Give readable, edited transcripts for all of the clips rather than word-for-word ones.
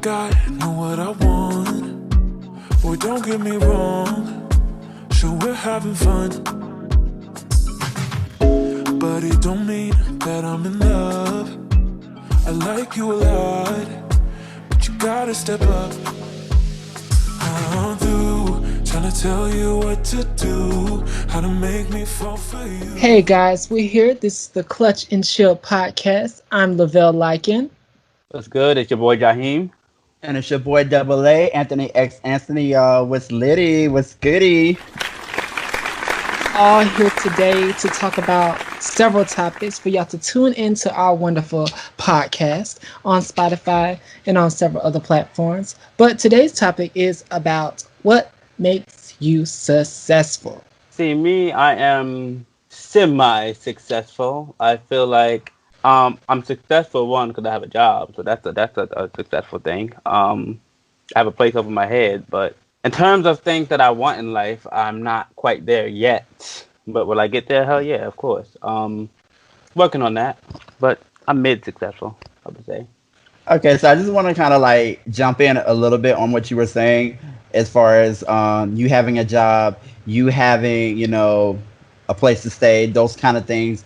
got, know what I want. Boy, don't get me wrong. Sure, we're having fun. But it don't mean that I'm in love. I like you a lot, but you gotta step up. I'm through trying to tell you what to do, how to make me fall for you. Hey guys, we're here. This is the Clutch and Chill podcast. I'm Lavelle Lycan. What's good? It's your boy Jaheim. And it's your boy Double A, Anthony X Anthony, y'all. What's litty? What's goody? All here today to talk about several topics for y'all to tune into our wonderful podcast on Spotify and on several other platforms. But today's topic is about what makes you successful. See, me, I am semi-successful. I feel like I'm successful one because I have a job, so that's a successful thing. I have a place over my head, but in terms of things that I want in life, I'm not quite there yet. But will I get there? Hell yeah, of course. Working on that, but I'm mid-successful, I would say. Okay, so I just want to kind of like jump in a little bit on what you were saying as far as you having a job, you having, a place to stay, those kind of things.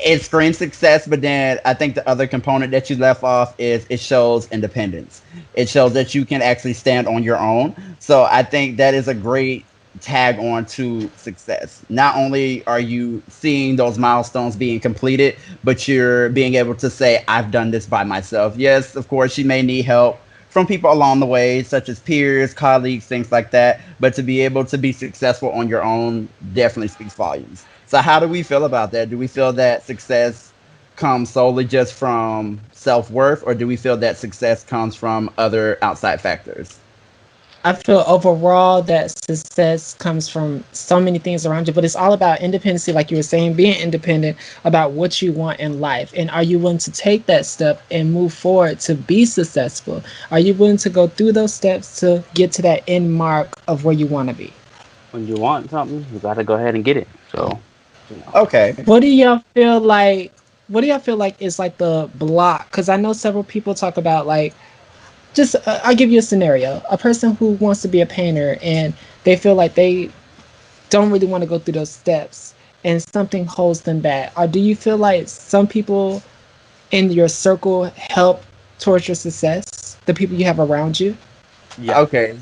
It screams success, but then I think the other component that you left off is it shows independence. It shows that you can actually stand on your own. So I think that is a great tag on to success. Not only are you seeing those milestones being completed, but you're being able to say, I've done this by myself. Yes, of course, you may need help from people along the way, such as peers, colleagues, things like that. But to be able to be successful on your own definitely speaks volumes. So how do we feel about that? Do we feel that success comes solely just from self-worth, or do we feel that success comes from other outside factors? I feel overall that success comes from so many things around you, but it's all about independency, like you were saying, being independent about what you want in life. And are you willing to take that step and move forward to be successful? Are you willing to go through those steps to get to that end mark of where you want to be? When you want something, you gotta go ahead and get it. So, Okay. What do y'all feel like? What do y'all feel like is like the block? Because I know several people talk about like, just I'll give you a scenario. A person who wants to be a painter and they feel like they don't really want to go through those steps and something holds them back. Or do you feel like some people in your circle help towards your success? The people you have around you? yeah. Okay.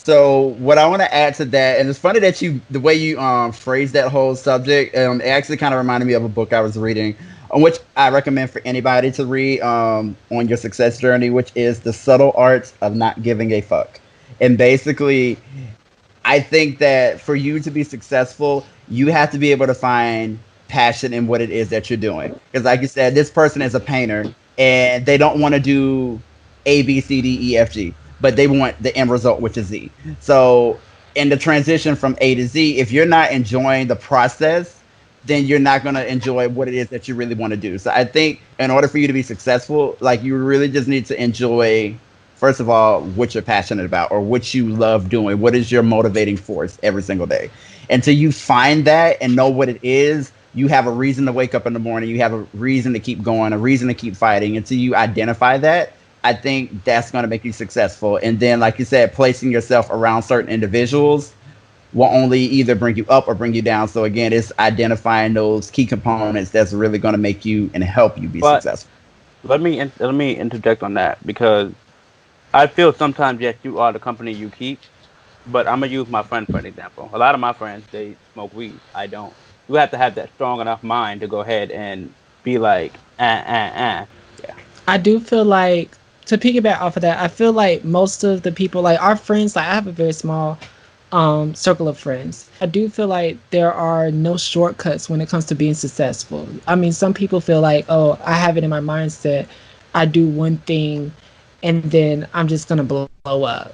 So what I want to add to that, and it's funny that the way you phrased that whole subject, it actually kind of reminded me of a book I was reading, on which I recommend for anybody to read on your success journey, which is The Subtle Art of Not Giving a Fuck. And basically, I think that for you to be successful, you have to be able to find passion in what it is that you're doing. Because like you said, this person is a painter and they don't want to do A, B, C, D, E, F, G, but they want the end result, which is Z. So in the transition from A to Z, if you're not enjoying the process, then you're not going to enjoy what it is that you really want to do. So I think in order for you to be successful, like you really just need to enjoy, first of all, what you're passionate about or what you love doing. What is your motivating force every single day? Until you find that and know what it is, you have a reason to wake up in the morning. You have a reason to keep going, a reason to keep fighting. Until you identify that, I think that's going to make you successful. And then, like you said, placing yourself around certain individuals will only either bring you up or bring you down. So again, it's identifying those key components that's really going to make you and help you be But successful. let me interject on that because I feel sometimes yes, you are the company you keep. But I'm gonna use my friend for an example. A lot of my friends they smoke weed. I don't. You have to have that strong enough mind to go ahead and be like, yeah. I do feel like, to piggyback off of that, I feel like most of the people, like our friends, like I have a very small circle of friends. I do feel like there are no shortcuts when it comes to being successful. I mean, some people feel like, oh, I have it in my mindset. I do one thing and then I'm just gonna blow up.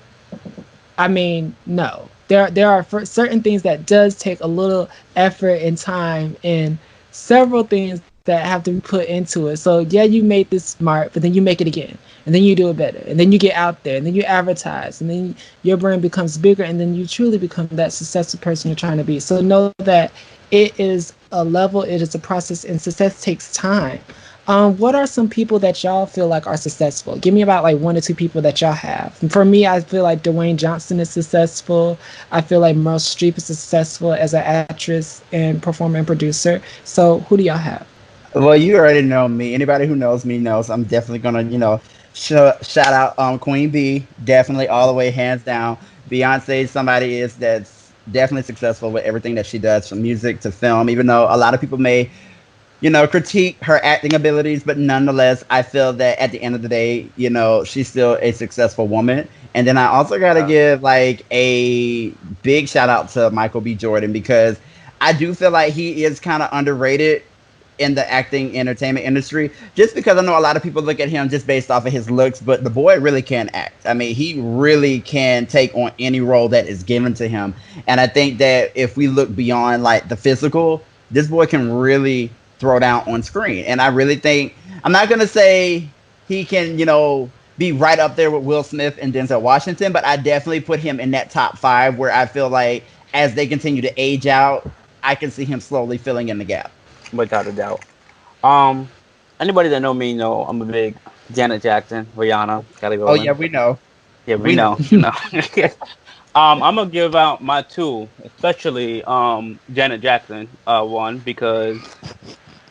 I mean, no. There are certain things that does take a little effort and time and several things that have to be put into it. So yeah, you made this smart, but then you make it again, and then you do it better, and then you get out there, and then you advertise, and then your brand becomes bigger, and then you truly become that successful person you're trying to be. So know that it is a level, it is a process, and success takes time. What are some people that y'all feel like are successful? Give me about like one or two people that y'all have. For me, I feel like Dwayne Johnson is successful. I feel like Meryl Streep is successful as an actress and performer and producer. So who do y'all have? Well, you already know me. Anybody who knows me knows I'm definitely gonna, shout out Queen Bee. Definitely all the way, hands down. Beyonce is somebody that's definitely successful with everything that she does, from music to film. Even though a lot of people may, critique her acting abilities, but nonetheless, I feel that at the end of the day, she's still a successful woman. And then I also gotta give like a big shout out to Michael B. Jordan, because I do feel like he is kind of underrated in the acting entertainment industry, just because I know a lot of people look at him just based off of his looks, but the boy really can act. I mean, he really can take on any role that is given to him. And I think that if we look beyond like the physical, this boy can really throw down on screen. And I really think, I'm not going to say he can, be right up there with Will Smith and Denzel Washington, but I definitely put him in that top 5 where I feel like as they continue to age out, I can see him slowly filling in the gap. Without a doubt. Anybody that know me know I'm a big Janet Jackson, Rihanna, Kelly Rowland. Oh yeah, we know. Yeah, we know. I'm gonna give out my 2, especially Janet Jackson, one, because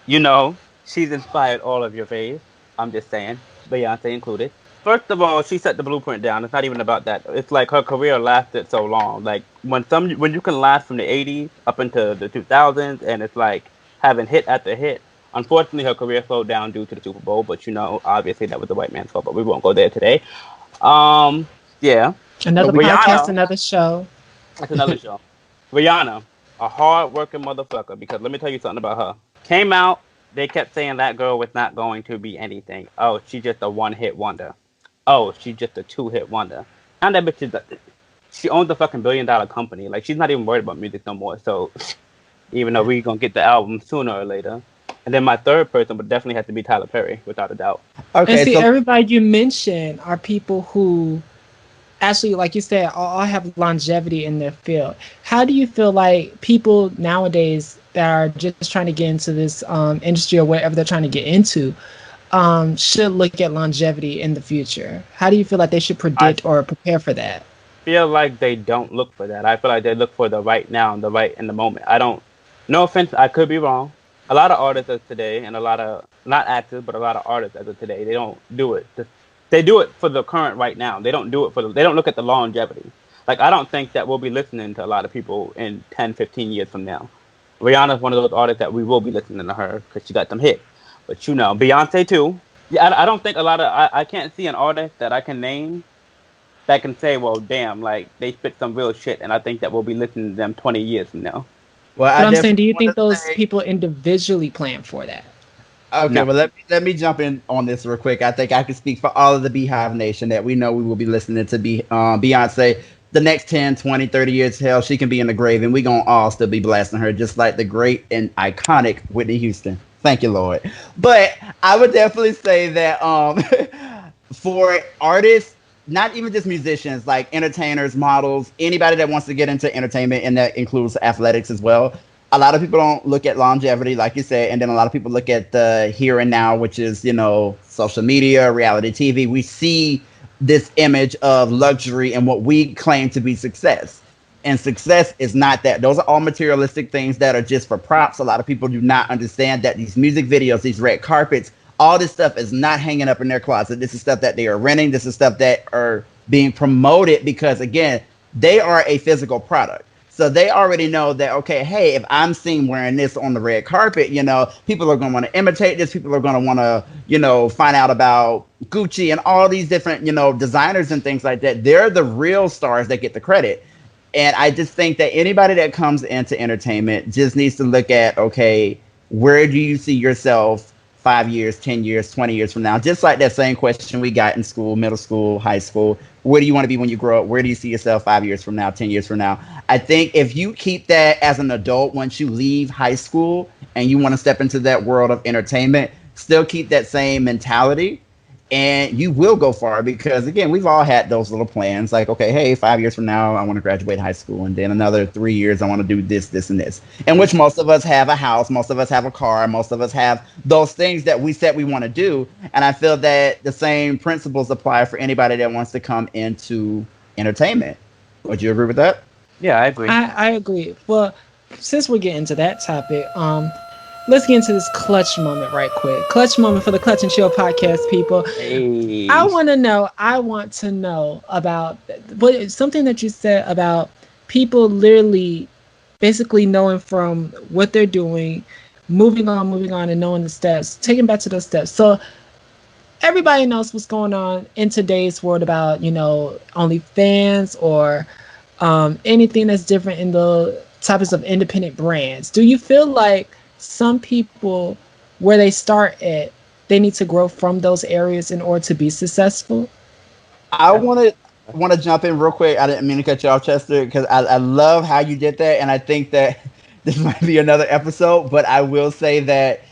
she's inspired all of your faves. I'm just saying, Beyonce included. First of all, she set the blueprint down. It's not even about that. It's like her career lasted so long. Like when you can last from the 80s up into the 2000s, and it's like having hit after hit. Unfortunately, her career slowed down due to the Super Bowl, but obviously that was the white man's fault, but we won't go there today. Yeah. Another podcast, another show. That's another show. Rihanna, a hard-working motherfucker, because let me tell you something about her. Came out, they kept saying that girl was not going to be anything. Oh, she's just a one-hit wonder. Oh, she's just a 2-hit wonder. And that bitch she owns a fucking $1 billion company. Like, she's not even worried about music no more, so... Even though we're going to get the album sooner or later. And then my third person would definitely have to be Tyler Perry, without a doubt. Okay, and see, everybody you mentioned are people who actually, like you said, all have longevity in their field. How do you feel like people nowadays that are just trying to get into this industry or whatever they're trying to get into should look at longevity in the future? How do you feel like they should predict or prepare for that? I feel like they don't look for that. I feel like they look for the right now, the right in the moment. No offense, I could be wrong. A lot of artists of today, and a lot of, not actors, but a lot of artists as of today, they don't do it. They do it for the current right now. They don't do it they don't look at the longevity. Like, I don't think that we'll be listening to a lot of people in 10, 15 years from now. Rihanna's one of those artists that we will be listening to her because she got them hits. But Beyonce too. Yeah, I don't think I can't see an artist that I can name that can say, well, damn, like, they spit some real shit, and I think that we'll be listening to them 20 years from now. Well, I'm saying, do you think those people individually plan for that? Okay, no. Well, let me jump in on this real quick. I think I can speak for all of the Beehive Nation that we know we will be listening to Beyonce the next 10, 20, 30 years. Hell, she can be in the grave, and we're going to all still be blasting her, just like the great and iconic Whitney Houston. Thank you, Lord. But I would definitely say that for artists, not even just musicians, like entertainers, models, anybody that wants to get into entertainment, and that includes athletics as well. A lot of people don't look at longevity, like you said, and then a lot of people look at the here and now, which is, social media, reality TV. We see this image of luxury and what we claim to be success. And success is not that. Those are all materialistic things that are just for props. A lot of people do not understand that these music videos, these red carpets, all this stuff is not hanging up in their closet. This is stuff that they are renting. This is stuff that are being promoted because, again, they are a physical product. So they already know that, okay, hey, if I'm seen wearing this on the red carpet, people are going to want to imitate this. People are going to want to, find out about Gucci and all these different, designers and things like that. They're the real stars that get the credit. And I just think that anybody that comes into entertainment just needs to look at, okay, where do you see yourself 5 years, 10 years, 20 years from now? Just like that same question we got in school, middle school, high school. Where do you want to be when you grow up? Where do you see yourself 5 years from now, 10 years from now? I think if you keep that as an adult, once you leave high school and you want to step into that world of entertainment, still keep that same mentality. and you will go far because again, we've all had those little plans like, okay, hey, 5 years from now I want to graduate high school, and then another 3 years I want to do this and this, in which most of us have a house, most of us have a car, most of us have those things that we said we want to do. And I feel that the same principles apply for anybody that wants to come into entertainment. Would you agree with that? Yeah, I agree. I agree. Well, since we're getting to that topic, let's get into this clutch moment right quick. Clutch moment for the Clutch and Chill podcast, people. Hey. I want to know about something that you said about people literally basically knowing from what they're doing, moving on and knowing the steps, taking back to those steps. So everybody knows what's going on in today's world about, OnlyFans or anything that's different in the types of independent brands. Do you feel like some people, where they start at, they need to grow from those areas in order to be successful? I want to jump in real quick. I didn't mean to cut you off, Chester, because I love how you did that, and I think that this might be another episode. But I will say that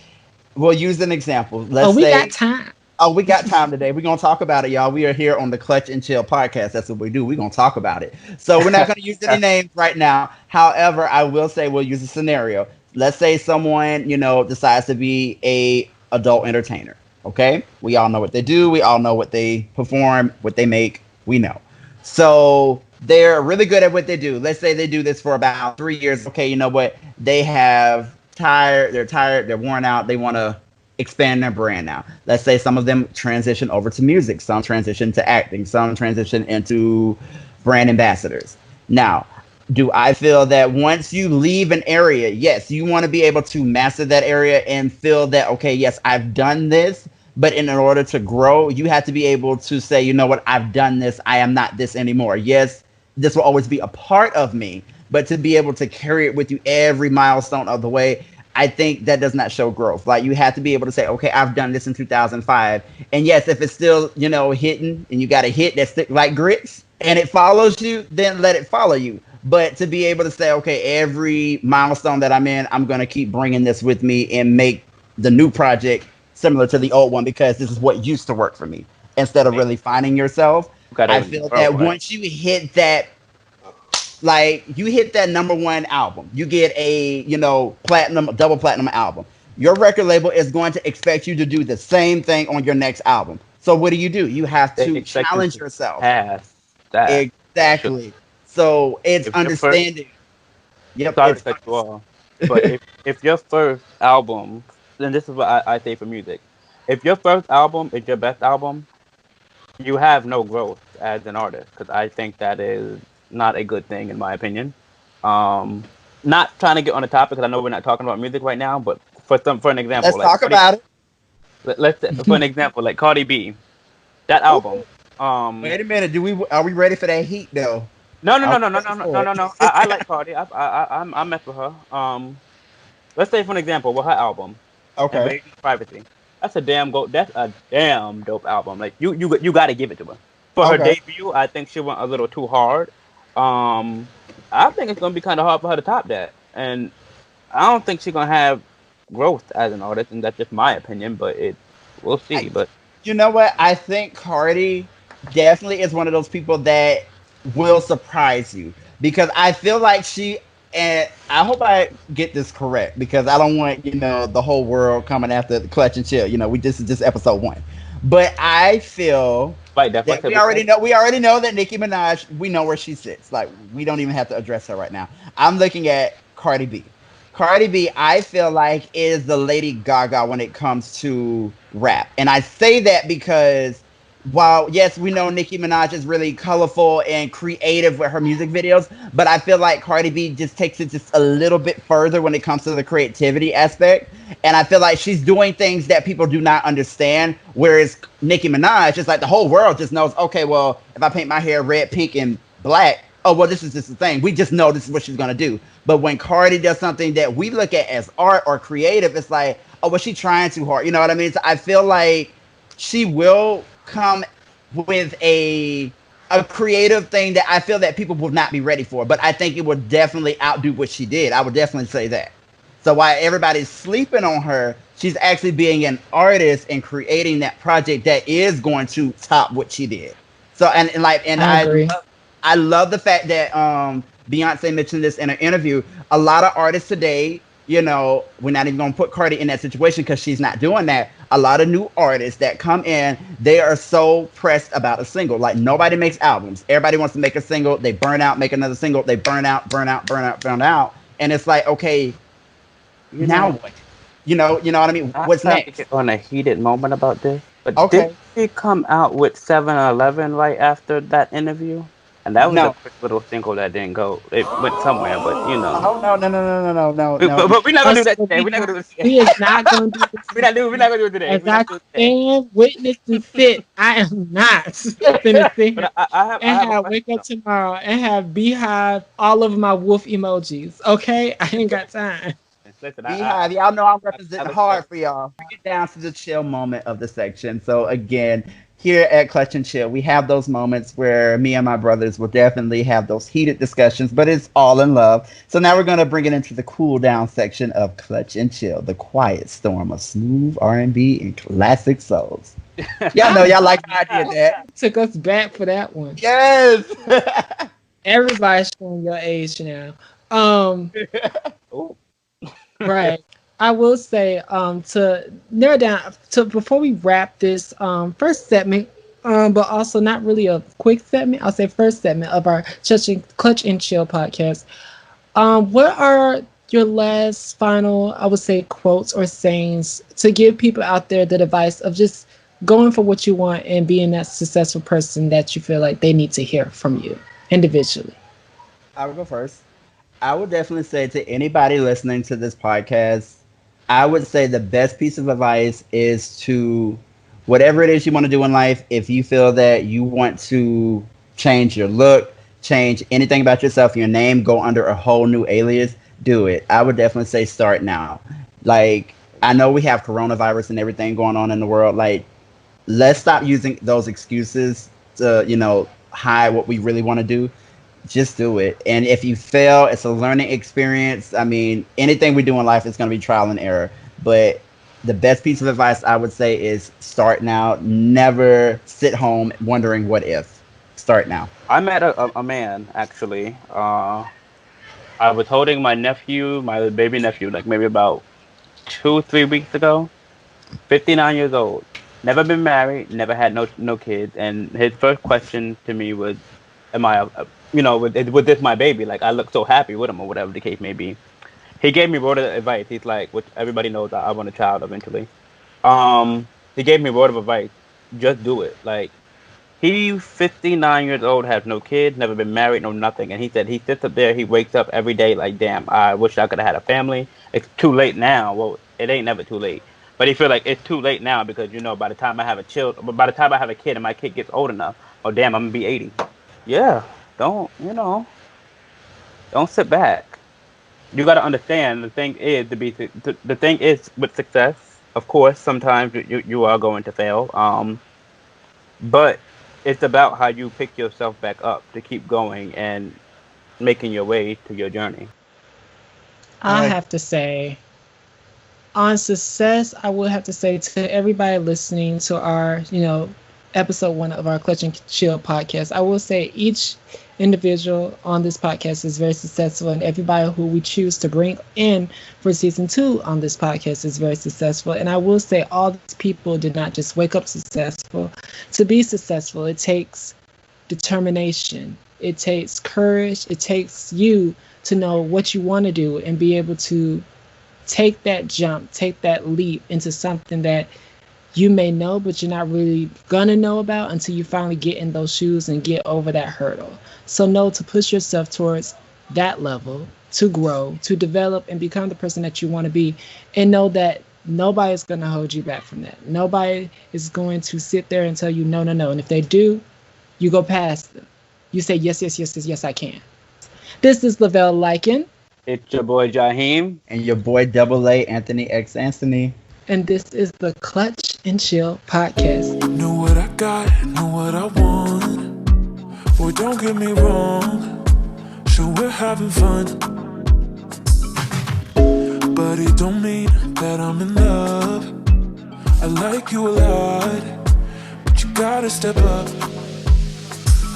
we'll use an example. We got time. Oh, we got time today. We're going to talk about it, y'all. We are here on the Clutch and Chill podcast. That's what we do. We're going to talk about it. So we're not going to use any names right now. However, I will say we'll use a scenario. Let's say someone, decides to be a adult entertainer. Okay? We all know what they do. We all know what they perform, what they make. We know. So they're really good at what they do. Let's say they do this for about 3 years. Okay, you know what? They're tired, they're worn out. They want to expand their brand now. Let's say some of them transition over to music, some transition to acting, some transition into brand ambassadors. Now, do I feel that once you leave an area, yes, you want to be able to master that area and feel that, okay, yes, I've done this, but in order to grow, you have to be able to say, you know what, I've done this, I am not this anymore. Yes, this will always be a part of me, but to be able to carry it with you every milestone of the way, I think that does not show growth. Like, you have to be able to say, okay, I've done this in 2005. And yes, if it's still, hitting and you got a hit that stick like grits and it follows you, then let it follow you. But to be able to say, okay, every milestone that I'm in, I'm going to keep bringing this with me and make the new project similar to the old one because this is what used to work for me. Instead of really finding yourself, I feel that once you hit that, like, you hit that #1 album, you get a, double platinum album. Your record label is going to expect you to do the same thing on your next album. So what do? You have to challenge yourself. That. Exactly. So it's understanding. Sorry to cut you off. But if your first album, then this is what I say for music. If your first album is your best album, you have no growth as an artist, because I think that is not a good thing in my opinion. Not trying to get on the topic because I know we're not talking about music right now, but for an example, let's talk about it. Let's for an example, like Cardi B, that album. Wait a minute, are we ready for that heat though? No. I like Cardi. I mess with her. Let's say for an example, with her album, okay, Privacy. That's a damn dope album. Like you got to give it to her. For her debut, I think she went a little too hard. I think it's gonna be kind of hard for her to top that, and I don't think she's gonna have growth as an artist, and that's just my opinion. But we'll see. But you know what? I think Cardi definitely is one of those people that will surprise you, because I feel like and I hope I get this correct, because I don't want the whole world coming after the Clutch and Chill. This is just episode 1, but I feel. Right, that we already know that Nicki Minaj, we know where she sits. Like, we don't even have to address her right now. I'm looking at Cardi B. Cardi B, I feel like, is the Lady Gaga when it comes to rap. And I say that because while, yes, we know Nicki Minaj is really colorful and creative with her music videos, but I feel like Cardi B just takes it just a little bit further when it comes to the creativity aspect. And I feel like she's doing things that people do not understand, whereas Nicki Minaj, just like the whole world just knows, okay, well, if I paint my hair red, pink, and black, oh, well, this is just the thing. We just know this is what she's going to do. But when Cardi does something that we look at as art or creative, it's like, oh, well, she's trying too hard. You know what I mean? So I feel like she will come with a creative thing that I feel that people will not be ready for, but I think it will definitely outdo what she did. I would definitely say that. So while everybody's sleeping on her, She's actually being an artist and creating that project that is going to top what she did. So and I agree. I love the fact that Beyonce mentioned this in an interview. A lot of artists today, you know, we're not even gonna put Cardi in that situation because she's not doing that. A lot of new artists that come in, they are so pressed about a single. Like nobody makes albums. Everybody wants to make a single. They burn out, make another single. They burn out, burn out, burn out, burn out. And it's like, okay, now what? You know what I mean? What's next? On a heated moment about this, but Okay. did she come out with 7-Eleven right after that interview? And that was No. a quick little single that didn't go. It went somewhere, but you know. Oh no. But we're not gonna do that Also, today. We're not gonna do this. We is not going to do this. We're not gonna do it today. As We're not I gonna do it today. stand, witness, and sit, I am not finna sit here But I have and a have wake question, up tomorrow and have beehive all over my wolf emojis. Okay, I ain't got time. though. Listen, Beehive, y'all know I'm I representing was- hard for y'all. Bring it down to the chill moment of the section. So again, here at Clutch and Chill, we have those moments where me and my brothers will definitely have those heated discussions, but it's all in love. So now we're gonna bring it into the cool down section of Clutch and Chill, the quiet storm of smooth R&B and classic souls. Y'all know y'all like how I did that. Took us back for that one. Yes. Everybody's showing your age now. Ooh. Right. I will say, to narrow down to before we wrap this first segment, but also not really a quick segment. I'll say first segment of our Clutch and Chill podcast. What are your last final, I would say, quotes or sayings to give people out there the advice of just going for what you want and being that successful person that you feel like they need to hear from you individually? I will go first. I would definitely say to anybody listening to this podcast, I would say the best piece of advice is to, whatever it is you want to do in life, if you feel that you want to change your look, change anything about yourself, your name, go under a whole new alias, do it. I would definitely say start now. Like, I know we have coronavirus and everything going on in the world. Like, let's stop using those excuses to, you know, hide what we really want to do. Just do it. And if you fail, it's a learning experience. I mean, anything we do in life is going to be trial and error. But the best piece of advice I would say is start now. Never sit home wondering what if. Start now. I met a man actually. I was holding my baby nephew, like maybe about 2-3 weeks ago. 59 years old, never been married, never had no kids, and his first question to me was, "Am I, with this my baby?" Like I look so happy with him, or whatever the case may be. He gave me word of advice. He's like, which everybody knows, I want a child eventually. He gave me word of advice. Just do it. Like, he's 59 years old, has no kids, never been married, no nothing. And he said he sits up there, he wakes up every day like, damn, I wish I could have had a family. It's too late now. Well, it ain't never too late. But he feel like it's too late now because, by the time I have a kid and my kid gets old enough, oh damn, I'm gonna be 80. Yeah, don't sit back. You got to understand the thing is with success. Of course, sometimes you are going to fail. But it's about how you pick yourself back up to keep going and making your way to your journey. I have to say, on success, I would have to say to everybody listening to our, episode 1 of our Clutch and Chill podcast, I will say each individual on this podcast is very successful, and everybody who we choose to bring in for season 2 on this podcast is very successful. And I will say all these people did not just wake up successful. To be successful, it takes determination. It takes courage. It takes you to know what you want to do and be able to take that jump, take that leap into something that you may know, but you're not really gonna know about until you finally get in those shoes and get over that hurdle. So know to push yourself towards that level, to grow, to develop and become the person that you want to be, and know that nobody's gonna hold you back from that. Nobody is going to sit there and tell you no. And if they do, you go past them. You say yes, I can. This is Lavelle Lycan. It's your boy Jaheim. And your boy Double A, Anthony X Anthony. And this is the Clutch and Chill podcast. Know what I got, know what I want. Boy, don't get me wrong. Sure, we're having fun. but it don't mean that I'm in love. I like you a lot, but you gotta step up.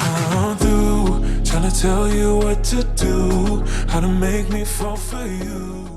I'm through trying to tell you what to do, how to make me fall for you.